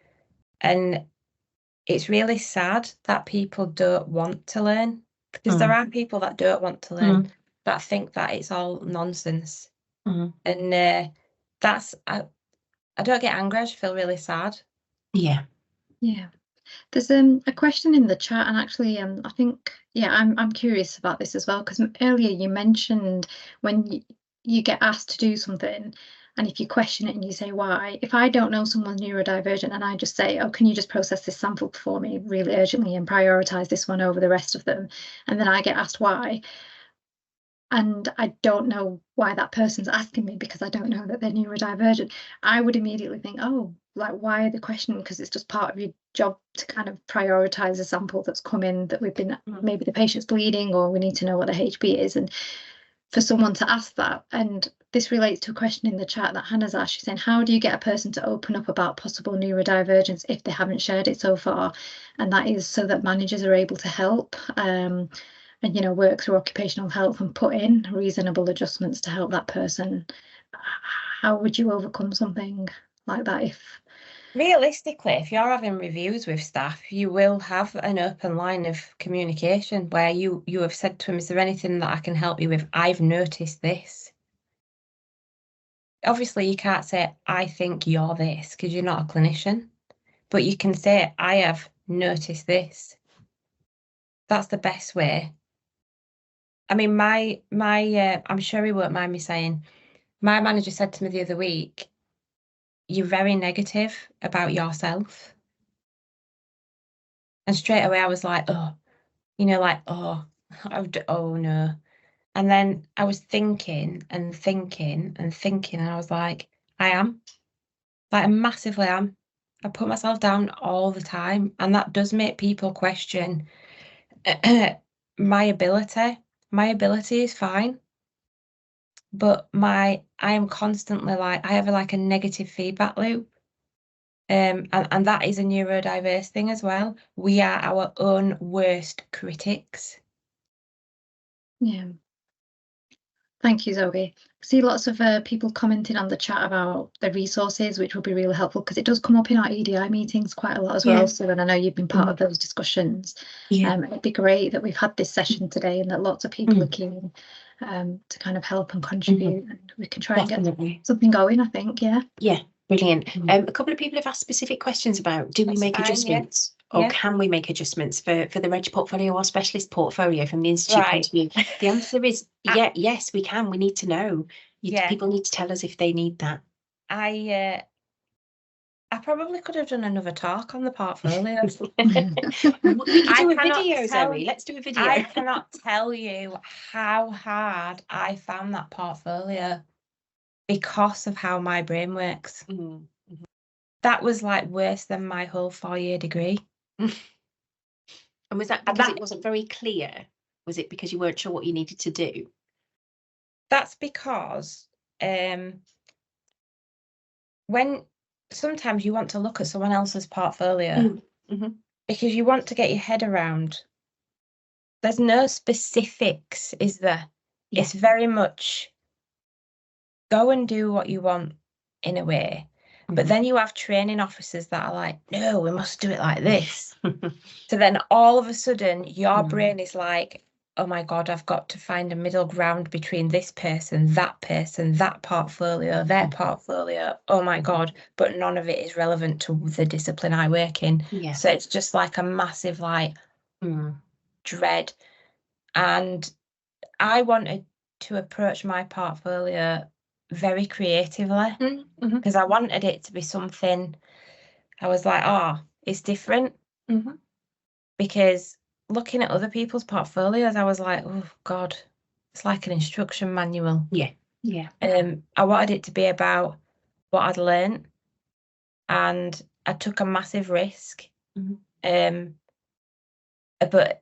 it's really sad that people don't want to learn, because there are people that don't want to learn, that think that it's all nonsense. And that's, I don't get angry, I just feel really sad. Yeah. There's a question in the chat, and actually, I think, yeah, I'm curious about this as well, because earlier you mentioned when you get asked to do something, and if you question it and you say why, if I don't know someone's neurodivergent and I just say, oh, can you just process this sample for me really urgently and prioritize this one over the rest of them, and then I get asked why, and I don't know why that person's asking me because I don't know that they're neurodivergent, I would immediately think, oh, like, why the question? Because it's just part of your job to kind of prioritize a sample that's come in that we've been, maybe the patient's bleeding, or we need to know what the HB is. And for someone to ask that, and this relates to a question in the chat that Hannah's asked, she's saying, how do you get a person to open up about possible neurodivergence if they haven't shared it so far? And that is so that managers are able to help. And, you know, work through occupational health and put in reasonable adjustments to help that person. How would you overcome something like that? If realistically, if you're having reviews with staff, you will have an open line of communication where you have said to them, is there anything that I can help you with? I've noticed this. Obviously, you can't say, I think you're this, because you're not a clinician, but you can say, I have noticed this. That's the best way. I mean, I'm sure he won't mind me saying, my manager said to me the other week, you're very negative about yourself. And straight away I was like, oh, you know, like, oh no. And then I was thinking and thinking and thinking, and I was like, I am. Like, I massively am. I put myself down all the time, and that does make people question my ability. My ability is fine, but I am constantly like, I have like a negative feedback loop. And that is a neurodiverse thing as well. We are our own worst critics. Yeah. Thank you, Zoe. I see lots of people commenting on the chat about the resources, which will be really helpful because it does come up in our EDI meetings quite a lot as well. So, and I know you've been part of those discussions. It'd be great that we've had this session today and that lots of people are keen to kind of help and contribute, and we can try and get something going, I think. Yeah, brilliant. A couple of people have asked specific questions about, do we make adjustments? Or can we make adjustments for the reg portfolio or specialist portfolio from the institute point of view? The answer is yes, we can. We need to know. People need to tell us if they need that. I probably could have done another talk on the portfolio. We could do a video, Zoe. Let's do a video. I cannot tell you how hard I found that portfolio because of how my brain works. That was like worse than my whole 4-year degree. And was that because it wasn't very clear? Was it because you weren't sure what you needed to do? That's because when sometimes you want to look at someone else's portfolio because you want to get your head around. There's no specifics, is there? It's very much go and do what you want in a way. But then you have training officers that are like, no, we must do it like this. So then all of a sudden your brain is like, oh my God, I've got to find a middle ground between this person, that portfolio, their portfolio. Oh my God. But none of it is relevant to the discipline I work in. So it's just like a massive like dread. And I wanted to approach my portfolio very creatively because I wanted it to be something I was like, oh, it's different. Because looking at other people's portfolios, I was like, oh God, it's like an instruction manual. I wanted it to be about what I'd learned, and I took a massive risk. But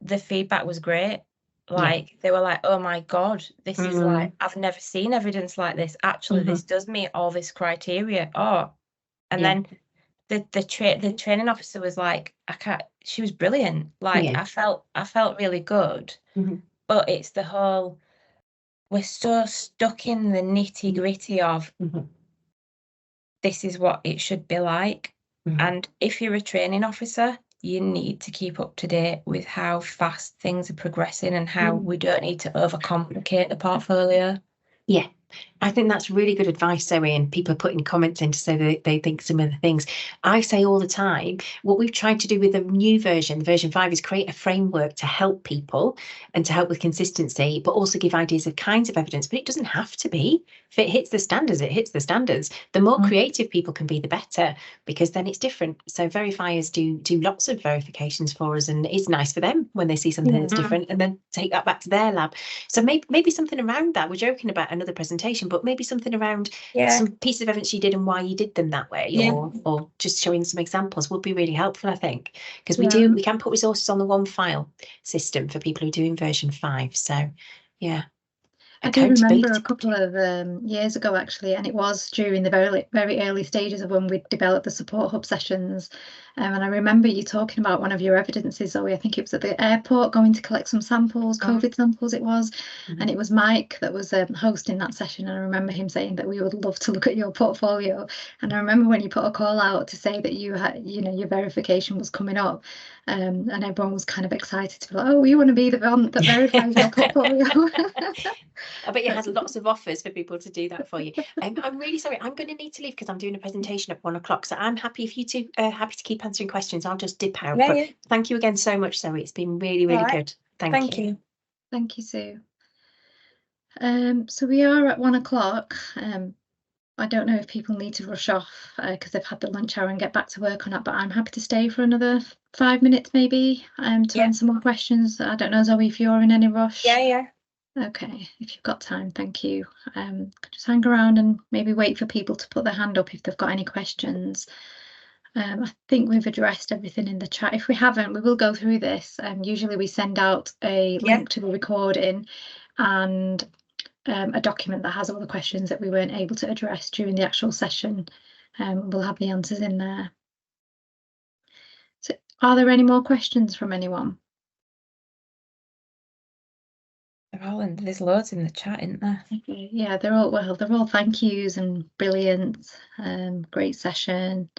the feedback was great. Like they were like, oh my God, this is like, I've never seen evidence like this. Actually, this does meet all this criteria. And then the training officer was like, she was brilliant. Like I felt really good. But it's the whole, we're so stuck in the nitty gritty of this is what it should be like. And if you're a training officer, you need to keep up to date with how fast things are progressing and how we don't need to overcomplicate the portfolio. I think that's really good advice, Zoe, and people are putting comments in to say that they think some of the things. I say all the time, what we've tried to do with the new version, version 5, is create a framework to help people and to help with consistency, but also give ideas of kinds of evidence. But it doesn't have to be. If it hits the standards, it hits the standards. The more creative people can be, the better, because then it's different. So verifiers do lots of verifications for us, and it's nice for them when they see something that's different and then take that back to their lab. So maybe something around that. We're joking about another presentation, but maybe something around some piece of evidence you did and why you did them that way, or just showing some examples would be really helpful, I think, because we can put resources on the one file system for people who are doing version 5. So yeah. I do remember a couple of years ago, actually, and it was during the very early stages of when we developed the support hub sessions. And I remember you talking about one of your evidences, Zoe. I think it was at the airport going to collect some samples, COVID samples it was. And it was Mike that was hosting that session. And I remember him saying that we would love to look at your portfolio. And I remember when you put a call out to say that you had, your verification was coming up. And everyone was kind of excited to be like, oh, we want to be the one that verifies your portfolio. I bet you had lots of offers for people to do that for you. I'm really sorry. I'm going to need to leave because I'm doing a presentation at 1 o'clock. So I'm happy if you two are happy to keep answering questions. I'll just dip out. But thank you again so much, Zoe. It's been really, really good. Thank you. Thank you, Sue. So we are at 1 o'clock. I don't know if people need to rush off because they've had the lunch hour and get back to work on that, but I'm happy to stay for another 5 minutes maybe to answer more questions. I don't know, Zoe, if you're in any rush. Yeah. Okay, if you've got time, thank you. Just hang around and maybe wait for people to put their hand up if they've got any questions. I think we've addressed everything in the chat. If we haven't, we will go through this. Usually we send out a link to the recording and a document that has all the questions that we weren't able to address during the actual session. We'll have the answers in there. So are there any more questions from anyone? There's loads in the chat, isn't there? Yeah, they're all thank yous and brilliant. Great session.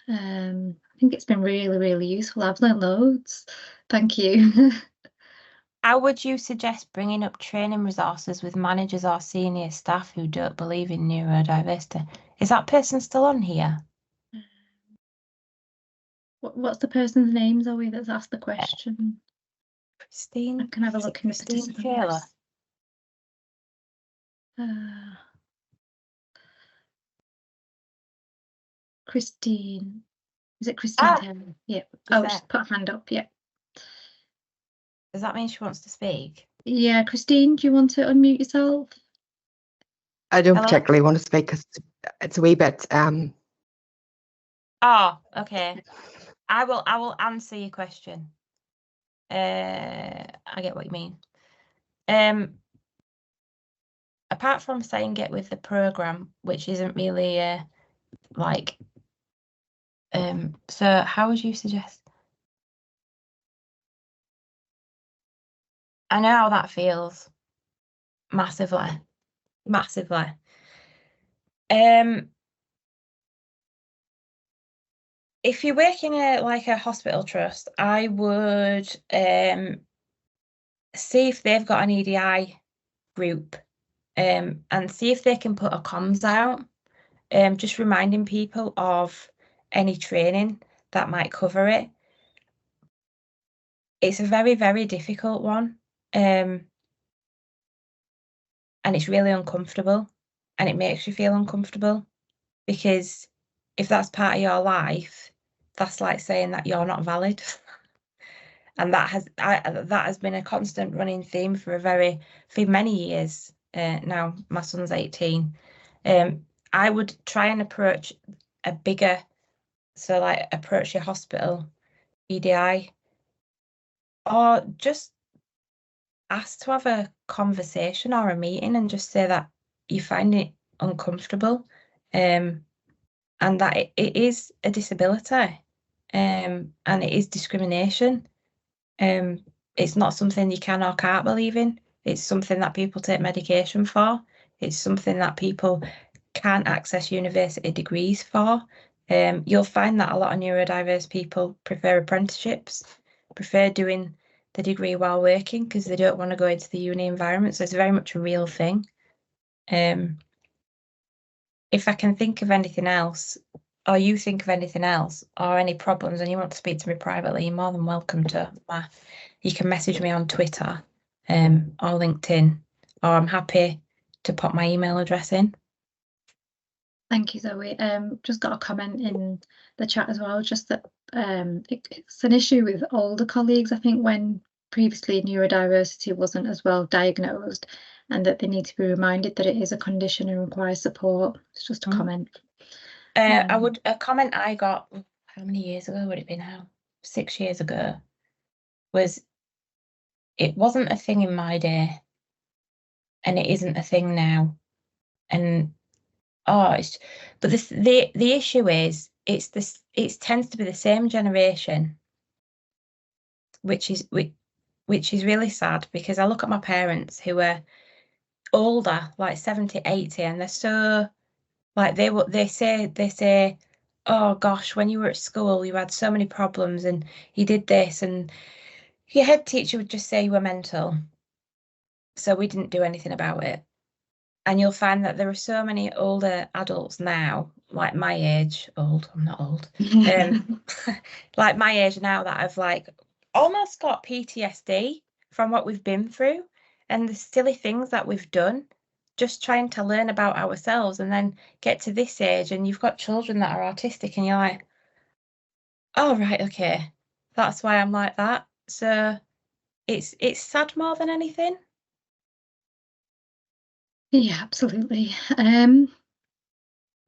I think it's been really, really useful. I've learned loads. Thank you. How would you suggest bringing up training resources with managers or senior staff who don't believe in neurodiversity? Is that person still on here? What's the person's name, Zoe, that's asked the question? Christine. I can have a look in the participants. Christine. Is it Christine Taylor? Yeah. She's put a hand up. Yeah. Does that mean she wants to speak? Yeah, Christine, do you want to unmute yourself? I don't particularly want to speak because it's a wee bit. Oh, okay. I will answer your question. I get what you mean. Apart from saying get with the program, which isn't really so how would you suggest? I know how that feels. Massively. If you work in a hospital trust, I would see if they've got an EDI group and see if they can put a comms out, just reminding people of any training that might cover it. It's a very, very difficult one, and it's really uncomfortable, and it makes you feel uncomfortable because if that's part of your life, that's like saying that you're not valid. And that has been a constant running theme for many years now. My son's 18. I would try and approach a bigger, so like approach your hospital EDI, or just ask to have a conversation or a meeting and just say that you find it uncomfortable, and that it is a disability, and it is discrimination. It's not something you can or can't believe in. It's something that people take medication for. It's something that people can't access university degrees for. You'll find that a lot of neurodiverse people prefer apprenticeships, prefer doing the degree while working because they don't want to go into the uni environment. So it's very much a real thing. If I can think of anything else, or you think of anything else, or any problems, and you want to speak to me privately, you're more than welcome to. You can message me on Twitter, or LinkedIn, or I'm happy to pop my email address in. Thank you, Zoe. Just got a comment in the chat as well, just that it's an issue with older colleagues, I think, when previously neurodiversity wasn't as well diagnosed, and that they need to be reminded that it is a condition and requires support. It's just a comment. A comment I got, how many years ago would it be now? 6 years ago, was it wasn't a thing in my day, and it isn't a thing now. And but the issue is it tends to be the same generation, which is really sad, because I look at my parents who are older, like 70, 80, and they're so like they say, oh gosh, when you were at school you had so many problems and you did this, and your head teacher would just say you were mental, so we didn't do anything about it. And you'll find that there are so many older adults now, like my age, I'm not old, like my age now, that have like almost got PTSD from what we've been through and the silly things that we've done, just trying to learn about ourselves, and then get to this age and you've got children that are autistic and you're like, oh, right, okay, that's why I'm like that. So it's sad more than anything. Yeah, absolutely.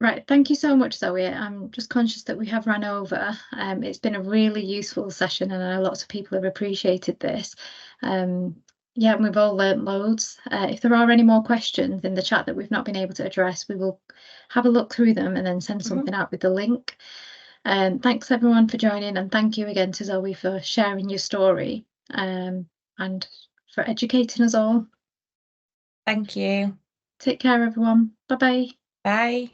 Right, thank you so much, Zoe. I'm just conscious that we have run over. It's been a really useful session, and I know lots of people have appreciated this. Yeah, and we've all learnt loads. If there are any more questions in the chat that we've not been able to address, we will have a look through them and then send something out with the link. Thanks everyone for joining, and thank you again to Zoe for sharing your story, and for educating us all. Thank you. Take care, everyone. Bye-bye. Bye.